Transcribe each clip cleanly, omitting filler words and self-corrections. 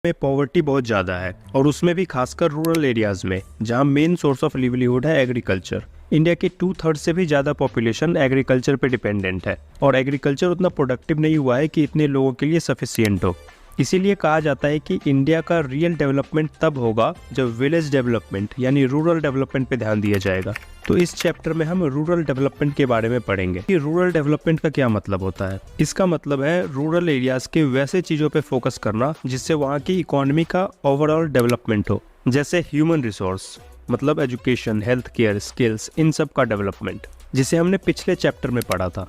में पॉवर्टी बहुत ज़्यादा है और उसमें भी खासकर रूरल एरियाज में, जहां मेन सोर्स ऑफ लिवलीहुड है एग्रीकल्चर। इंडिया की 2/3 से भी ज़्यादा पॉपुलेशन एग्रीकल्चर पे डिपेंडेंट है और एग्रीकल्चर उतना प्रोडक्टिव नहीं हुआ है कि इतने लोगों के लिए सफिशिएंट हो। इसीलिए कहा जाता है कि इंडिया का रियल डेवलपमेंट तब होगा जब विलेज डेवलपमेंट यानी रूरल डेवलपमेंट पे ध्यान दिया जाएगा। तो इस चैप्टर में हम रूरल डेवलपमेंट के बारे में पढ़ेंगे कि रूरल डेवलपमेंट का क्या मतलब होता है। इसका मतलब है रूरल एरियाज के वैसे चीज़ों पे फोकस करना जिससे वहाँ की इकोनॉमी का ओवरऑल डेवलपमेंट हो, जैसे ह्यूमन रिसोर्स मतलब एजुकेशन, हेल्थ केयर, स्किल्स, इन सब का डेवलपमेंट, जिसे हमने पिछले चैप्टर में पढ़ा था।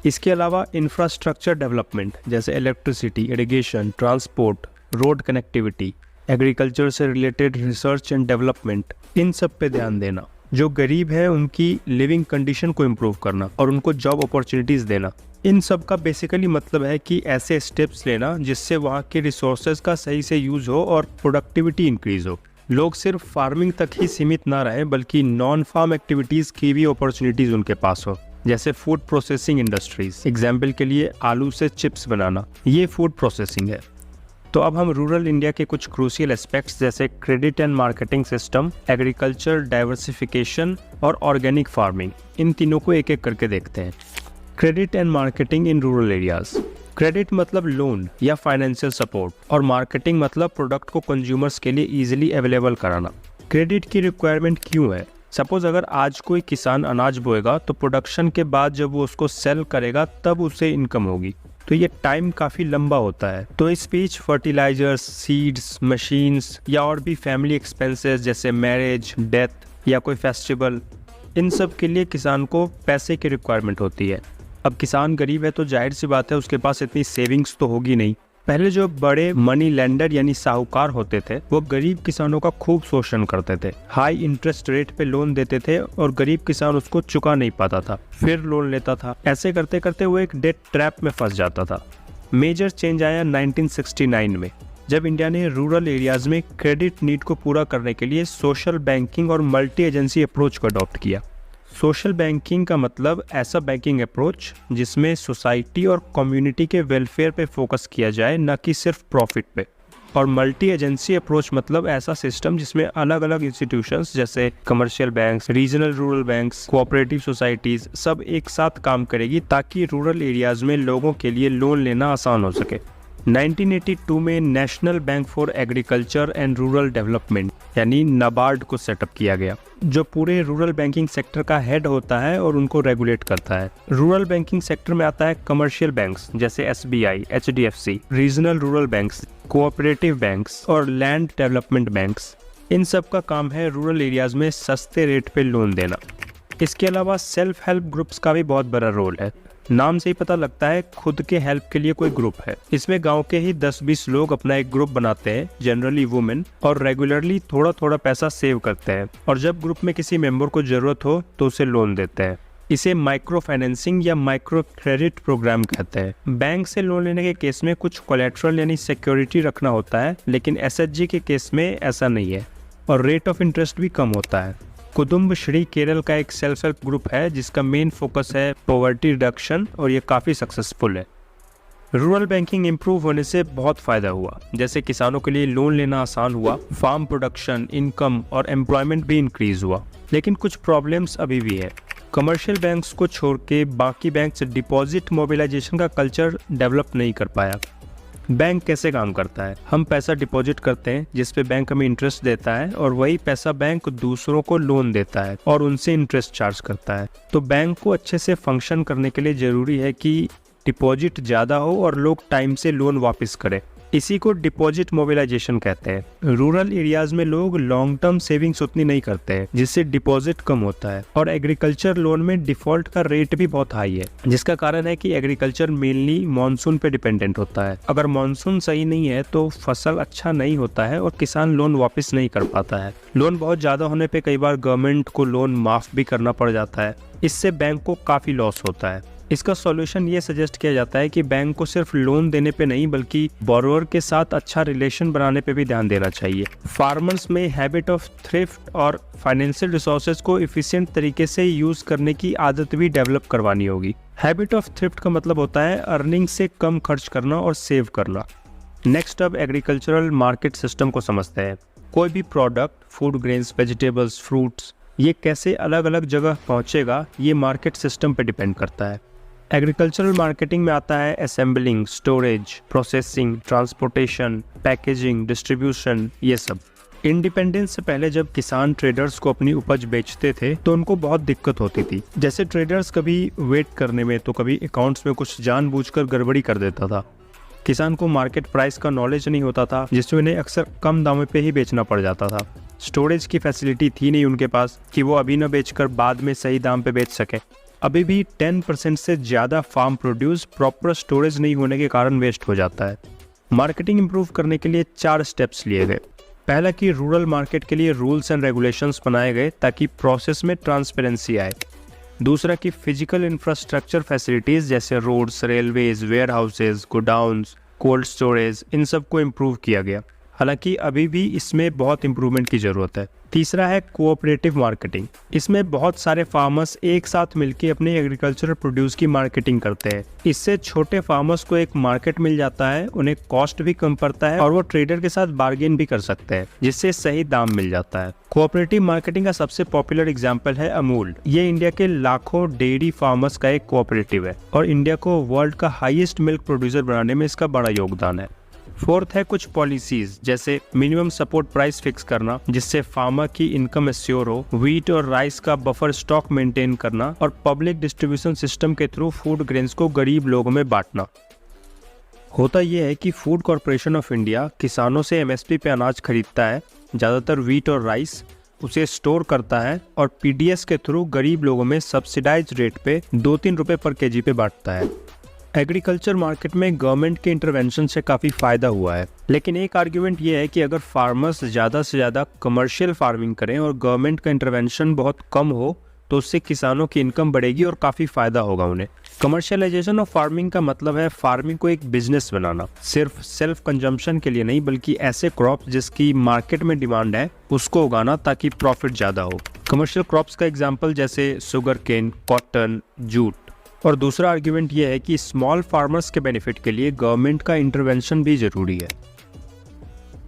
इसके अलावा इंफ्रास्ट्रक्चर डेवलपमेंट जैसे electricity, irrigation, transport, road connectivity, agriculture से रिलेटेड रिसर्च एंड डेवलपमेंट, इन सब पे ध्यान देना। जो गरीब है उनकी लिविंग कंडीशन को इम्प्रूव करना और उनको जॉब अपॉर्चुनिटीज़ देना। इन सब का बेसिकली मतलब है कि ऐसे स्टेप्स लेना जिससे वहाँ के रिसोर्सेज का सही से यूज हो और प्रोडक्टिविटी इंक्रीज हो। लोग सिर्फ फार्मिंग तक ही सीमित ना रहें बल्कि नॉन फार्म एक्टिविटीज़ की भी अपॉर्चुनिटीज़ उनके पास हो, जैसे फूड प्रोसेसिंग इंडस्ट्रीज। एग्जाम्पल के लिए आलू से चिप्स बनाना, ये फूड प्रोसेसिंग है। तो अब हम रूरल इंडिया के कुछ क्रूशियल एस्पेक्ट्स जैसे credit and marketing system, agriculture diversification और ऑर्गेनिक फार्मिंग, इन तीनों को एक एक करके देखते हैं। Credit and marketing in rural areas. Credit मतलब लोन या फाइनेंशियल सपोर्ट और मार्केटिंग मतलब प्रोडक्ट को कंज्यूमर्स के लिए इजीली अवेलेबल कराना। क्रेडिट की रिक्वायरमेंट क्यों है? सपोज अगर आज कोई किसान अनाज बोएगा तो प्रोडक्शन के बाद जब वो उसको सेल करेगा तब उसे इनकम होगी, तो ये टाइम काफ़ी लंबा होता है। तो इस बीच फर्टिलाइजर्स, सीड्स, मशीन्स या और भी फैमिली एक्सपेंसेस जैसे मैरिज, डेथ या कोई फेस्टिवल, इन सब के लिए किसान को पैसे की रिक्वायरमेंट होती है। अब किसान गरीब है तो जाहिर सी बात है उसके पास इतनी सेविंग्स तो होगी नहीं। पहले जो बड़े मनी लेंडर यानी साहूकार होते थे वो गरीब किसानों का खूब शोषण करते थे, हाई इंटरेस्ट रेट पे लोन देते थे और गरीब किसान उसको चुका नहीं पाता था, फिर लोन लेता था। ऐसे करते करते वो एक डेट ट्रैप में फंस जाता था। मेजर चेंज आया 1969 में, जब इंडिया ने रूरल एरियाज में क्रेडिट नीड को पूरा करने के लिए सोशल बैंकिंग और मल्टी एजेंसी अप्रोच को अडॉप्ट किया। सोशल बैंकिंग का मतलब ऐसा बैंकिंग अप्रोच जिसमें सोसाइटी और कम्युनिटी के वेलफेयर पे फोकस किया जाए, न कि सिर्फ प्रॉफिट पे। और मल्टी एजेंसी अप्रोच मतलब ऐसा सिस्टम जिसमें अलग अलग इंस्टीट्यूशंस जैसे commercial banks, regional rural banks, cooperative societies सब एक साथ काम करेगी ताकि रूरल एरियाज में लोगों के लिए लोन लेना आसान हो सके। 1982 में national bank for agriculture and rural development यानी नाबार्ड को सेटअप किया गया, जो पूरे रूरल बैंकिंग सेक्टर का हेड होता है और उनको रेगुलेट करता है। रूरल बैंकिंग सेक्टर में आता है कमर्शियल बैंक्स जैसे SBI, HDFC, regional rural banks, cooperative banks और लैंड डेवलपमेंट बैंक्स। इन सब का काम है रूरल एरियाज में सस्ते रेट पे लोन देना। इसके अलावा सेल्फ हेल्प ग्रुप्स का भी बहुत बड़ा रोल है। नाम से ही पता लगता है खुद के हेल्प के लिए कोई ग्रुप है। इसमें गांव के ही 10-20 लोग अपना एक ग्रुप बनाते हैं, जनरली वुमेन, और रेगुलरली थोड़ा थोड़ा पैसा सेव करते हैं और जब ग्रुप में किसी मेंबर को जरूरत हो तो उसे लोन देते हैं। इसे माइक्रो फाइनेंसिंग या माइक्रो क्रेडिट प्रोग्राम कहते हैं। बैंक से लोन लेने के केस में कुछ कोलेट्रल यानी सिक्योरिटी रखना होता है, लेकिन SHG के केस में ऐसा नहीं है और रेट ऑफ इंटरेस्ट भी कम होता है। कुदुम्ब श्री केरल का एक सेल्फ हेल्प ग्रुप है जिसका मेन फोकस है पॉवर्टी रिडक्शन और ये काफ़ी सक्सेसफुल है। रूरल बैंकिंग इम्प्रूव होने से बहुत फ़ायदा हुआ, जैसे किसानों के लिए लोन लेना आसान हुआ, फार्म प्रोडक्शन, इनकम और एम्प्लॉयमेंट भी इंक्रीज हुआ। लेकिन कुछ प्रॉब्लम्स अभी भी है। कमर्शियल बैंक्स को छोड़ के बाकी बैंक्स डिपॉजिट मोबिलाइजेशन का कल्चर डेवलप नहीं कर पाया। बैंक कैसे काम करता है? हम पैसा डिपॉजिट करते हैं जिस पे बैंक हमें इंटरेस्ट देता है और वही पैसा बैंक दूसरों को लोन देता है और उनसे इंटरेस्ट चार्ज करता है। तो बैंक को अच्छे से फंक्शन करने के लिए ज़रूरी है कि डिपॉजिट ज़्यादा हो और लोग टाइम से लोन वापस करें। इसी को डिपॉजिट मोबिलाइजेशन कहते हैं। रूरल एरियाज में लोग लॉन्ग टर्म सेविंग्स उतनी नहीं करते हैं जिससे डिपॉजिट कम होता है और एग्रीकल्चर लोन में डिफॉल्ट का रेट भी बहुत हाई है, जिसका कारण है कि एग्रीकल्चर मेनली मानसून पे डिपेंडेंट होता है। अगर मानसून सही नहीं है तो फसल अच्छा नहीं होता है और किसान लोन वापस नहीं कर पाता है। लोन बहुत ज़्यादा होने पर कई बार गवर्नमेंट को लोन माफ़ भी करना पड़ जाता है, इससे बैंक को काफ़ी लॉस होता है। इसका सॉल्यूशन ये सजेस्ट किया जाता है कि बैंक को सिर्फ लोन देने पे नहीं बल्कि बोरोवर के साथ अच्छा रिलेशन बनाने पे भी ध्यान देना चाहिए। फार्मर्स में हैबिट ऑफ थ्रिफ्ट और फाइनेंशियल रिसोर्सेज को एफिशिएंट तरीके से यूज करने की आदत भी डेवलप करवानी होगी। हैबिट ऑफ थ्रिफ्ट का मतलब होता है अर्निंग से कम खर्च करना और सेव करना। नेक्स्ट अब एग्रीकल्चरल मार्केट सिस्टम को समझते हैं। कोई भी product, food grains, vegetables, fruits, ये कैसे अलग अलग जगह पहुंचेगा, ये मार्केट सिस्टम पे डिपेंड करता है। एग्रीकल्चरल मार्केटिंग में आता है assembling, storage, processing, transportation, packaging, distribution, ये सब। इंडिपेंडेंस से पहले जब किसान ट्रेडर्स को अपनी उपज बेचते थे तो उनको बहुत दिक्कत होती थी। जैसे ट्रेडर्स कभी वेट करने में तो कभी अकाउंट्स में कुछ जानबूझकर गड़बड़ी कर देता था। किसान को मार्केट प्राइस का नॉलेज नहीं होता था, जिससे उन्हें अक्सर कम दामों पे ही बेचना पड़ जाता था। स्टोरेज की फैसिलिटी थी नहीं उनके पास कि वो अभी न बेचकर बाद में सही दाम पे बेच सके। अभी भी 10% से ज़्यादा फार्म प्रोड्यूस प्रॉपर स्टोरेज नहीं होने के कारण वेस्ट हो जाता है। मार्केटिंग इंप्रूव करने के लिए 4 स्टेप्स लिए गए। पहला कि रूरल मार्केट के लिए रूल्स एंड रेगुलेशंस बनाए गए ताकि प्रोसेस में ट्रांसपेरेंसी आए। दूसरा कि फिजिकल इंफ्रास्ट्रक्चर फैसिलिटीज़ जैसे roads, railways, warehouses, godowns, cold storage, इन सब को इम्प्रूव किया गया। हालांकि अभी भी इसमें बहुत इम्प्रूवमेंट की ज़रूरत है। तीसरा है कोऑपरेटिव मार्केटिंग। इसमें बहुत सारे फार्मर्स एक साथ मिलकर अपने एग्रीकल्चरल प्रोड्यूस की मार्केटिंग करते हैं। इससे छोटे फार्मर्स को एक मार्केट मिल जाता है, उन्हें कॉस्ट भी कम पड़ता है और वो ट्रेडर के साथ बार्गेन भी कर सकते हैं, जिससे सही दाम मिल जाता है। कोऑपरेटिव मार्केटिंग का सबसे पॉपुलर एग्जाम्पल है अमूल। ये इंडिया के लाखों डेयरी फार्मर्स का एक कोऑपरेटिव है और इंडिया को वर्ल्ड का हाईएस्ट मिल्क प्रोड्यूसर बनाने में इसका बड़ा योगदान है। फोर्थ है कुछ पॉलिसीज जैसे मिनिमम सपोर्ट प्राइस फिक्स करना, जिससे फार्मर की इनकम एश्योर हो, व्हीट और राइस का बफर स्टॉक मेंटेन करना और पब्लिक डिस्ट्रीब्यूशन सिस्टम के थ्रू फूड ग्रेन्स को गरीब लोगों में बांटना। होता यह है कि फूड कॉरपोरेशन ऑफ इंडिया किसानों से एमएसपी पे अनाज खरीदता है, ज़्यादातर व्हीट और राइस, उसे स्टोर करता है और पीडीएस के थ्रू गरीब लोगों में सब्सिडाइज रेट पे 2-3 रुपए पर केजी पे बांटता है। एग्रीकल्चर मार्केट में गवर्नमेंट के इंटरवेंशन से काफ़ी फ़ायदा हुआ है, लेकिन एक आर्ग्यूमेंट ये है कि अगर फार्मर्स ज़्यादा से ज़्यादा कमर्शियल फार्मिंग करें और गवर्नमेंट का इंटरवेंशन बहुत कम हो तो उससे किसानों की इनकम बढ़ेगी और काफ़ी फ़ायदा होगा उन्हें। कमर्शियलाइजेशन ऑफ फार्मिंग का मतलब है फार्मिंग को एक बिजनेस बनाना, सिर्फ सेल्फ कंजम्पशन के लिए नहीं बल्कि ऐसे क्रॉप्स जिसकी मार्केट में डिमांड है उसको उगाना ताकि प्रॉफिट ज़्यादा हो। कमर्शियल क्रॉप्स का एग्जाम्पल जैसे शुगर केन, कॉटन, जूट। और दूसरा आर्ग्यूमेंट यह है कि स्मॉल फार्मर्स के बेनिफिट के लिए गवर्नमेंट का इंटरवेंशन भी ज़रूरी है।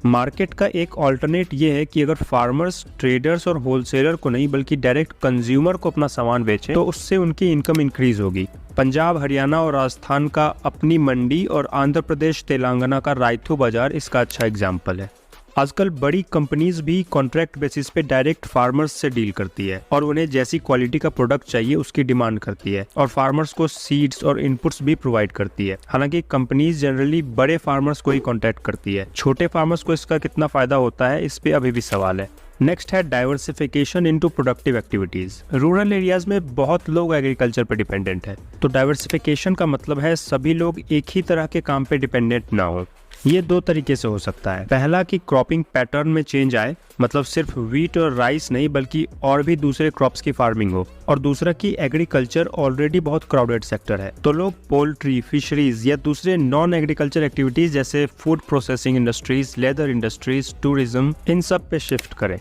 मार्केट का एक ऑल्टरनेट ये है कि अगर फार्मर्स ट्रेडर्स और होलसेलर को नहीं बल्कि डायरेक्ट कंज्यूमर को अपना सामान बेचें तो उससे उनकी इनकम इंक्रीज होगी। पंजाब, हरियाणा और राजस्थान का अपनी मंडी और आंध्र प्रदेश, तेलंगाना का रायथू बाजार इसका अच्छा एग्जाम्पल है। आजकल बड़ी कंपनीज भी कॉन्ट्रैक्ट बेसिस पे डायरेक्ट फार्मर्स से डील करती है और उन्हें जैसी क्वालिटी का प्रोडक्ट चाहिए उसकी डिमांड करती है और फार्मर्स को सीड्स और इनपुट्स भी प्रोवाइड करती है। हालांकि कंपनीज जनरली बड़े फार्मर्स को ही कॉन्टैक्ट करती है। छोटे फार्मर्स को इसका कितना फायदा होता है, इस पे अभी भी सवाल है। नेक्स्ट है diversification into productive activities. Rural areas में बहुत लोग एग्रीकल्चर पर डिपेंडेंट है, तो डाइवर्सिफिकेशन का मतलब है सभी लोग एक ही तरह के काम पे डिपेंडेंट ना हो। ये 2 तरीके से हो सकता है। पहला कि क्रॉपिंग पैटर्न में चेंज आए, मतलब सिर्फ व्हीट और राइस नहीं बल्कि और भी दूसरे क्रॉप्स की फार्मिंग हो। और दूसरा कि एग्रीकल्चर ऑलरेडी बहुत क्राउडेड सेक्टर है तो लोग पोल्ट्री, फिशरीज या दूसरे नॉन एग्रीकल्चर एक्टिविटीज जैसे food processing industries, leather industries, tourism, इन सब पे शिफ्ट करें।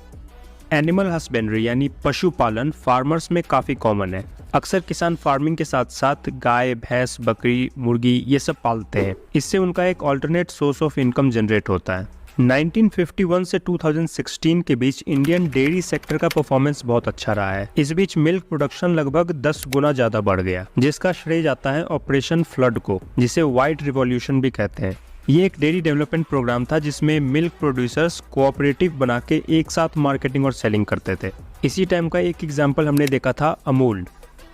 एनिमल हस्बेंड्री यानी पशुपालन फार्मर्स में काफ़ी कॉमन है। अक्सर किसान फार्मिंग के साथ साथ गाय, भैंस, बकरी, मुर्गी ये सब पालते हैं। इससे उनका एक alternate source of income generate होता है। 1951 से 2016 के बीच इंडियन डेयरी सेक्टर का परफॉर्मेंस बहुत अच्छा रहा है। इस बीच मिल्क प्रोडक्शन लगभग 10 गुना ज्यादा बढ़ गया, जिसका श्रेय जाता है ऑपरेशन फ्लड को, जिसे व्हाइट रिवॉल्यूशन भी कहते हैं। ये एक डेयरी डेवलपमेंट प्रोग्राम था जिसमें मिल्क प्रोड्यूसर्स कोऑपरेटिव बना के एक साथ मार्केटिंग और सेलिंग करते थे। इसी टाइम का एक एग्जाम्पल हमने देखा था अमूल।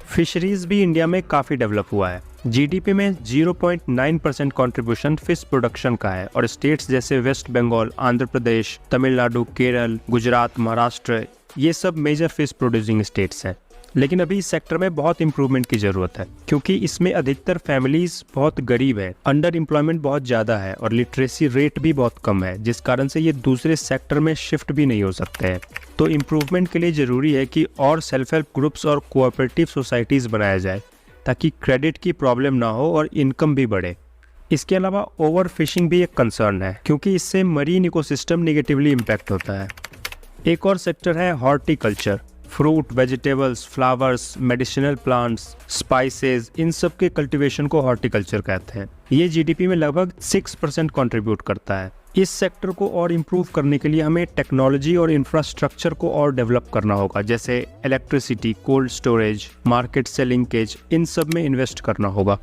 फिशरीज भी इंडिया में काफ़ी डेवलप हुआ है। जीडीपी में 0.9% कंट्रीब्यूशन फिश प्रोडक्शन का है और स्टेट्स जैसे वेस्ट बंगाल, आंध्र प्रदेश, तमिलनाडु, केरल, गुजरात, महाराष्ट्र ये सब मेजर फिश प्रोड्यूसिंग स्टेट्स हैं। लेकिन अभी इस सेक्टर में बहुत इंप्रूवमेंट की ज़रूरत है क्योंकि इसमें अधिकतर फैमिलीज बहुत गरीब है, अंडर एम्प्लॉयमेंट बहुत ज़्यादा है और लिटरेसी रेट भी बहुत कम है, जिस कारण से ये दूसरे सेक्टर में शिफ्ट भी नहीं हो सकते हैं। तो इम्प्रूवमेंट के लिए ज़रूरी है कि और सेल्फ हेल्प ग्रुप्स और कोऑपरेटिव सोसाइटीज़ बनाया जाए ताकि क्रेडिट की प्रॉब्लम ना हो और इनकम भी बढ़े। इसके अलावा ओवर फिशिंग भी एक कंसर्न है क्योंकि इससे मरीन इकोसिस्टम नेगेटिवली इम्पैक्ट होता है। एक और सेक्टर है horticulture. Fruit, vegetables, flowers, medicinal plants, spices, इन सब के कल्टीवेशन को हॉर्टिकल्चर कहते हैं। ये जीडीपी में लगभग 6% कंट्रीब्यूट करता है। इस सेक्टर को और इम्प्रूव करने के लिए हमें टेक्नोलॉजी और इंफ्रास्ट्रक्चर को और डेवलप करना होगा, जैसे इलेक्ट्रिसिटी, कोल्ड स्टोरेज, मार्केट से लिंकेज, इन सब में इन्वेस्ट करना होगा।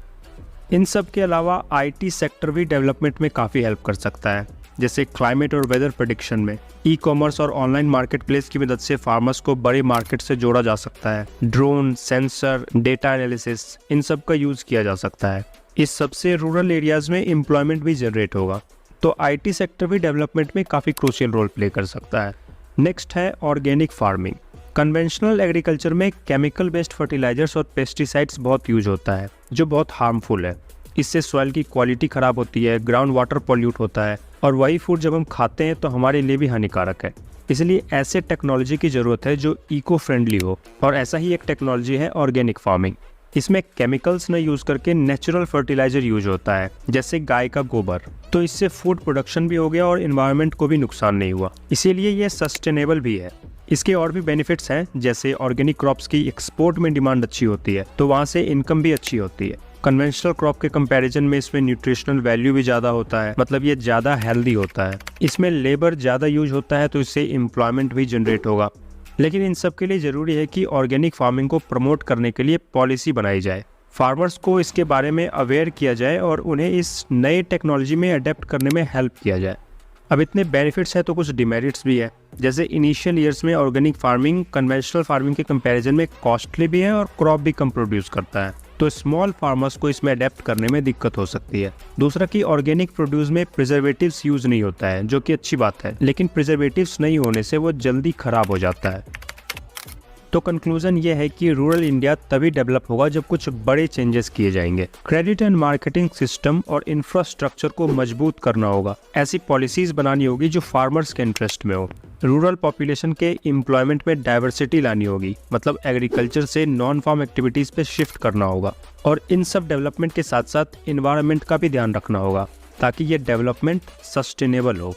इन सब के अलावा आईटी सेक्टर भी डेवलपमेंट में काफ़ी हेल्प कर सकता है, जैसे क्लाइमेट और वेदर प्रेडिक्शन में। ई कॉमर्स और ऑनलाइन मार्केट प्लेस की मदद से फार्मर्स को बड़े मार्केट से जोड़ा जा सकता है। ड्रोन, सेंसर, डेटा एनालिसिस, इन सब का यूज़ किया जा सकता है। इस सबसे रूरल एरियाज़ में एम्प्लॉयमेंट भी जनरेट होगा। तो आईटी सेक्टर भी डेवलपमेंट में काफ़ी क्रूशियल रोल प्ले कर सकता है। नेक्स्ट है ऑर्गेनिक फार्मिंग। कन्वेंशनल एग्रीकल्चर में केमिकल बेस्ड फर्टिलाइजर्स और पेस्टिसाइड्स बहुत यूज होता है, जो बहुत हार्मफुल है। इससे सॉइल की क्वालिटी ख़राब होती है, ग्राउंड वाटर पॉल्यूट होता है, और वही फूड जब हम खाते हैं तो हमारे लिए भी हानिकारक है। इसलिए ऐसे टेक्नोलॉजी की ज़रूरत है जो इको फ्रेंडली हो, और ऐसा ही एक टेक्नोलॉजी है ऑर्गेनिक फार्मिंग। इसमें केमिकल्स न यूज़ करके नेचुरल फर्टिलाइजर यूज होता है, जैसे गाय का गोबर। तो इससे फूड प्रोडक्शन भी हो गया और इन्वायरमेंट को भी नुकसान नहीं हुआ, इसीलिए ये सस्टेनेबल भी है। इसके और भी बेनिफिट्स हैं, जैसे ऑर्गेनिक क्रॉप्स की एक्सपोर्ट में डिमांड अच्छी होती है, तो वहाँ से इनकम भी अच्छी होती है। कन्वेंशनल क्रॉप के कंपैरिजन में इसमें न्यूट्रिशनल वैल्यू भी ज़्यादा होता है, मतलब ये ज़्यादा हेल्दी होता है। इसमें लेबर ज़्यादा यूज होता है, तो इससे एम्प्लॉयमेंट भी जनरेट होगा। लेकिन इन सब के लिए ज़रूरी है कि ऑर्गेनिक फार्मिंग को प्रमोट करने के लिए पॉलिसी बनाई जाए, फार्मर्स को इसके बारे में अवेयर किया जाए और उन्हें इस नए टेक्नोलॉजी में अडेप्ट करने में हेल्प किया जाए। अब इतने बेनिफिट्स हैं तो कुछ डिमेरिट्स भी है, जैसे इनिशियल ईयर्स में ऑर्गेनिक फार्मिंग कन्वेंशनल फार्मिंग के कंपैरिजन में कॉस्टली भी है और क्रॉप भी कम प्रोड्यूस करता है, तो स्मॉल फार्मर्स को इसमें अडेप्ट करने में दिक्कत हो सकती है। दूसरा कि ऑर्गेनिक प्रोड्यूस में प्रिजर्वेटिव्स यूज नहीं होता है, जो कि अच्छी बात है, लेकिन प्रिजर्वेटिव्स नहीं होने से वो जल्दी खराब हो जाता है। तो कंक्लूजन ये है कि रूरल इंडिया तभी डेवलप होगा जब कुछ बड़े चेंजेस किए जाएंगे। क्रेडिट एंड मार्केटिंग सिस्टम और इंफ्रास्ट्रक्चर को मजबूत करना होगा। ऐसी पॉलिसीज बनानी होगी जो फार्मर्स के इंटरेस्ट में हो। रूरल पॉपुलेशन के एम्प्लॉयमेंट में डाइवर्सिटी लानी होगी, मतलब एग्रीकल्चर से नॉन फार्म एक्टिविटीज़ पे शिफ्ट करना होगा। और इन सब डेवलपमेंट के साथ साथ इन्वायरमेंट का भी ध्यान रखना होगा, ताकि ये डेवलपमेंट सस्टेनेबल हो।